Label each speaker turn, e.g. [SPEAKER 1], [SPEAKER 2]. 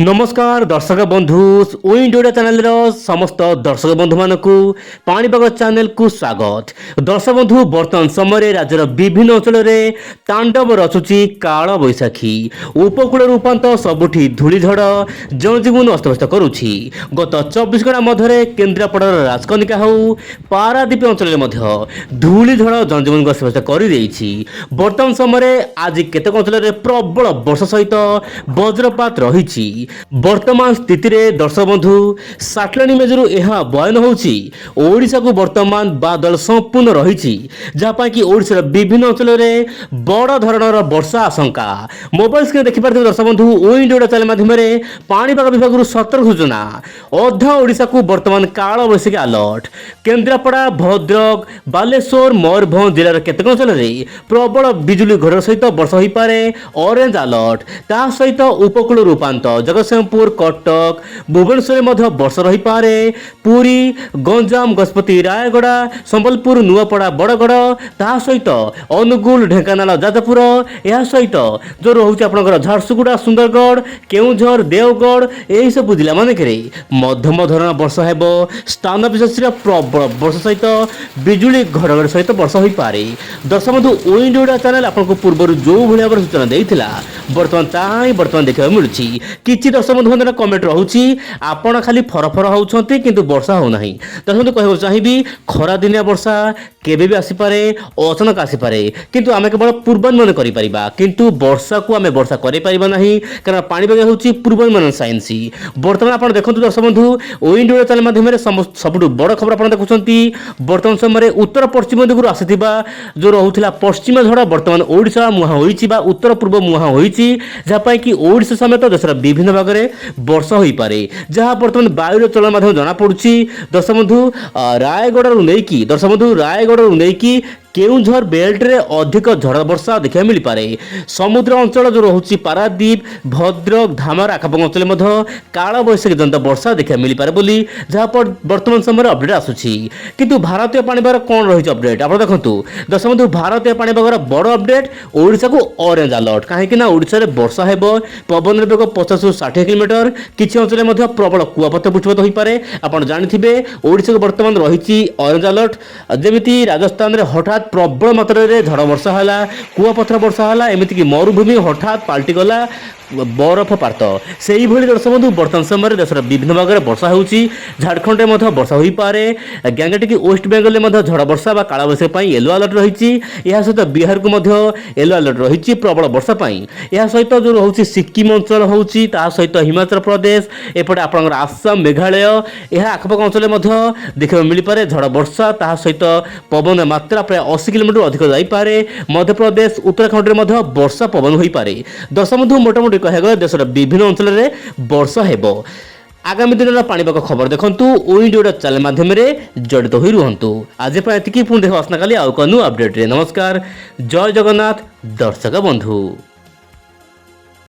[SPEAKER 1] नमस्कार दर्शक बंधु ओइंड ओडिया चैनल समस्त दर्शक बंधु मानक पाणीपाग चैनल को स्वागत। दर्शक बंधु बर्तमान समय राज्यर विभिन्न अंचल में तांडव रचुची काल बैशाखी उपकूल रूपांत सबुठी धूलीझड़ जनजीवन अस्तव्यस्त करुछि। गत 24 घंटा मध्य केन्द्रापड़ार राजकनिका हो पारादीप अंचल में धूलीझड़ जनजीवन को अस्तव्यस्त कर बर्तमान समय आज केतक अंचल प्रबल वर्षा सहित वज्रपात रही। वर्तमान स्थिति रे दर्शक बंधु सैटेलाइट इमेजरू यह बयान होउछि ओडिशा को वर्तमान बादल संपूर्ण रही जहाँ कि ओडिशा विभिन्न अंचल में बड़ धरणर वर्षा आशंका। मोबाइल स्क्रीन देखि पारथि दर्शक बंधु ओइंड ओडिया चैनल माध्यम पाणीपाग विभाग सतर्क सूचना अधा ओडिशा को वर्तमान काल बैशाखी अलर्ट। केन्द्रापड़ा भद्रक बालेश्वर मयूरभंज जिलार केतक अंचल में प्रबल बिजुली घड़ सहित वर्षा हो पारे ऑरेंज अलर्ट। ता सहित उपकूल रूपांत जगतसिंहपुर कटक भुवनेश्वर में वर्षा रही पारे। पुरी गंजाम गजपति रायगड़ा संबलपुर नुआपड़ा बड़गड़ ता सहित अनुगुल ढेंकानाल जाजपुर यह सहित जो रोचे आपंकर झारसुगुड़ा सुंदरगढ़ केउझर देवगढ़ यही सब जिला मानक मध्यम धरण वर्षा हेब स्थान विशेष प्रबल वर्षा सहित बिजुली घड़घड़ सहित वर्षा हो पारे। दर्शक बंधु ओइंड ओडिया चैनल आपको पूर्व जो भाई भाव सूचना देता बर्तमान ताही बर्तमान देखा मिलूँ। किछि दर्शक बंधु कमेंट रोचे आपण खाली फरफर होउछंती किंतु वर्षा हो नाही। दर्शक बंधु कहबो चाहिबी खरा दिनिया वर्षा केबे भी आसी पारे अचानक आसी पारे किंतु आमे केवल पूर्वानुमान करि परिबा किंतु वर्षा को आमे वर्षा करि परिबा नाही कारण पाणीपाग होउची पूर्वानुमान साइंस। वर्तमान आपण देखंतु दर्शक बंधु ओइंड ओडिया चैनल माध्यम रे सबुठु बड़ खबर आपण देखुछंती वर्तमान समय उत्तर पश्चिम दिगरु आसीथिबा जो रहुथिला पश्चिम झड़ वर्तमान ओडिशा मुहा होईची बा उत्तर पूर्व मुहा होईची जहा पई कि ओडिशा समेत देशर विभिन्न भाग में वर्षा हो पारे जहाँ बर्तमान वायु चलन माध्यम जना पड़ुछि। दर्शक बंधु रायगढ़ नहीं दर्शक बंधु रायगढ़ नहीं केउझर बेल्ट रे अधिक झड़ वर्षा देखा मिल पारे। समुद्र अंचल जो रोचे पारादीप भद्रक धामर आखपाख अंचल काल बैशाखी जनित वर्षा देखा मिल पारे बोली जहाँ वर्तमान समय अपडेट आसूची। किंतु भारतीय पाणीपाग कौन रही अपडेट आप देखो दर्शक बंधु भारतीय पाणीपाग बड़ अपडेट ओडिशा को ऑरेंज अलर्ट कहीं ओडिशा रे वर्षा हेब पवन बेग 50 ରୁ 60 किलोमीटर किसी अंचल में प्रबल कुआपथ बृष्टिपात हो पारे। आप जानते ओडिशा को वर्तमान रही ऑरेंज अलर्ट जमी राजस्थान में हठात प्रबल मात्रा रे झड़ वर्षा है कुआपथर वर्षा है एमती कि मरुभूमि हठात पाल्टी गला बरफ पात से ही दर्शक बंधु वर्तमान समय देशर विभिन्न भाग में वर्षा होउची। झारखंड में वर्षा हो पारे गंगेटिक वेस्ट बेंगल में झड़ वर्षा बा काला बैशाखी येलो अलर्ट रही। यह सहित बिहार को येलो अलर्ट रही प्रबल वर्षा यह सहित जो रोचे सिक्किम अंचल होउची ता सहित हिमाचल प्रदेश एपटे आपंकर आसाम मेघालय यह आखपाख अंचल देखा मिल पारे झड़ वर्षा ता सहित पवन मात्रा प्राय 80 किलोमीटर अधिक जापे। मध्य प्रदेश उत्तराखंड में वर्षा पवन हो पारे। दर्शक बंधु मोटामोटी कहगले देशर विभिन्न अंचल में वर्षा हेब। आगामी दिन पाणीपाग खबर देखंतु ओइंड ओडिया चैनल माध्यम जड़ित हो रुहंतु। आज पुणी देखा आसना काली आउ न्यू अपडेट रे। नमस्कार जय जगन्नाथ दर्शक बंधु।